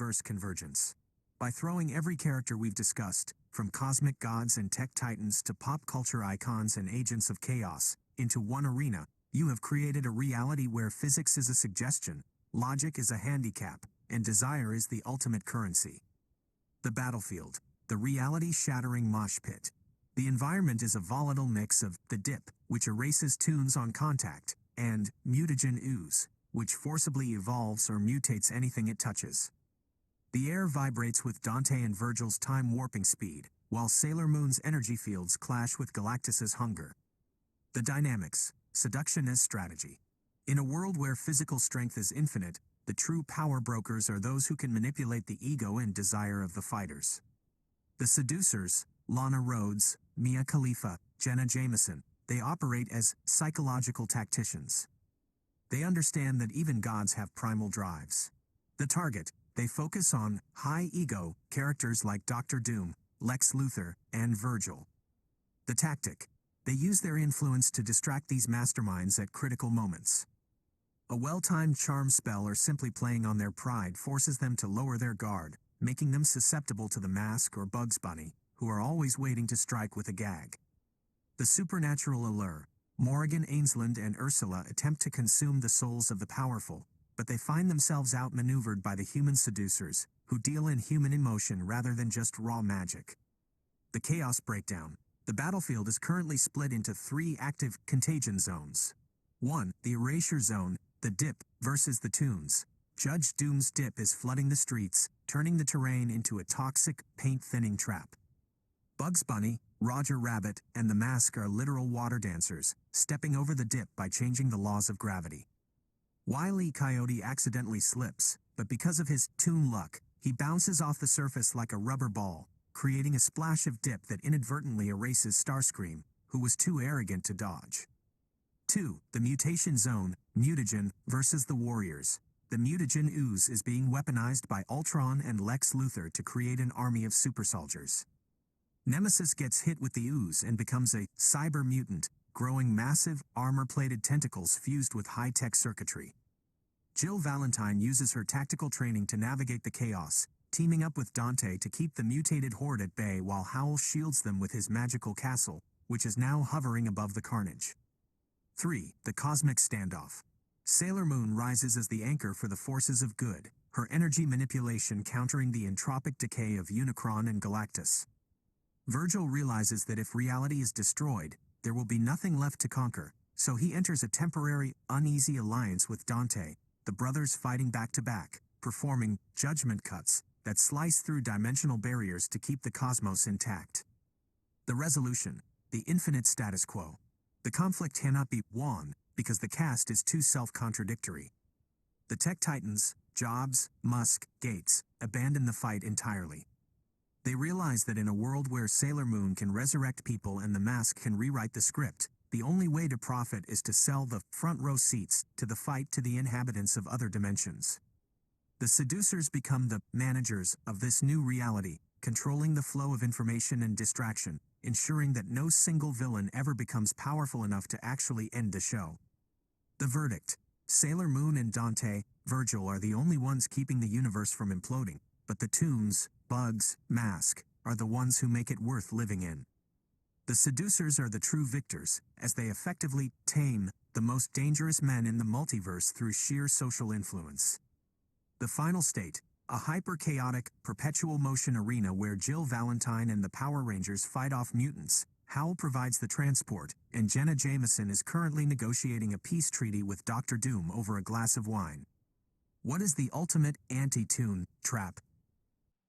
multiverse convergence. By throwing every character we've discussed, from cosmic gods and tech titans to pop culture icons and agents of chaos, into one arena, you have created a reality where physics is a suggestion, logic is a handicap, and desire is the ultimate currency. The battlefield, the reality-shattering mosh pit. The environment is a volatile mix of the dip, which erases tunes on contact, and mutagen ooze, which forcibly evolves or mutates anything it touches. The air vibrates with Dante and Virgil's time-warping speed, while Sailor Moon's energy fields clash with Galactus's hunger. The dynamics, seduction as strategy. In a world where physical strength is infinite, the true power brokers are those who can manipulate the ego and desire of the fighters. The seducers, Lana Rhoades, Mia Khalifa, Jenna Jameson, they operate as psychological tacticians. They understand that even gods have primal drives. The target, they focus on high-ego characters like Dr. Doom, Lex Luthor, and Virgil. The tactic, they use their influence to distract these masterminds at critical moments. A well-timed charm spell or simply playing on their pride forces them to lower their guard, making them susceptible to the Mask or Bugs Bunny, who are always waiting to strike with a gag. The supernatural allure. Morrigan Ainsland and Ursula attempt to consume the souls of the powerful, but they find themselves outmaneuvered by the human seducers, who deal in human emotion rather than just raw magic. The chaos breakdown. The battlefield is currently split into 3 active contagion zones. 1. The erasure zone, the dip, versus the tunes. Judge Doom's dip is flooding the streets, turning the terrain into a toxic, paint-thinning trap. Bugs Bunny, Roger Rabbit, and the Mask are literal water dancers, stepping over the dip by changing the laws of gravity. Wile E. Coyote accidentally slips, but because of his tune luck, he bounces off the surface like a rubber ball, creating a splash of dip that inadvertently erases Starscream, who was too arrogant to dodge. 2. The mutation zone, mutagen, versus the Warriors. The mutagen ooze is being weaponized by Ultron and Lex Luthor to create an army of super soldiers. Nemesis gets hit with the ooze and becomes a cyber mutant, growing massive, armor-plated tentacles fused with high-tech circuitry. Jill Valentine uses her tactical training to navigate the chaos, teaming up with Dante to keep the mutated horde at bay while Howl shields them with his magical castle, which is now hovering above the carnage. 3. The cosmic standoff. Sailor Moon rises as the anchor for the forces of good, her energy manipulation countering the entropic decay of Unicron and Galactus. Virgil realizes that if reality is destroyed, there will be nothing left to conquer, so he enters a temporary, uneasy alliance with Dante, the brothers fighting back-to-back, performing judgment cuts that slice through dimensional barriers to keep the cosmos intact. The resolution, the infinite status quo. The conflict cannot be won because the cast is too self-contradictory. The tech titans, Jobs, Musk, Gates, abandon the fight entirely. They realize that in a world where Sailor Moon can resurrect people and the Mask can rewrite the script, the only way to profit is to sell the front-row seats to the fight to the inhabitants of other dimensions. The seducers become the managers of this new reality, controlling the flow of information and distraction, ensuring that no single villain ever becomes powerful enough to actually end the show. The verdict. Sailor Moon and Dante, Virgil are the only ones keeping the universe from imploding, but the Toons, Bugs, Mask, are the ones who make it worth living in. The seducers are the true victors, as they effectively tame the most dangerous men in the multiverse through sheer social influence. The final state, a hyper-chaotic, perpetual motion arena where Jill Valentine and the Power Rangers fight off mutants. Howl provides the transport, and Jenna Jameson is currently negotiating a peace treaty with Dr. Doom over a glass of wine. What is the ultimate anti-tune trap?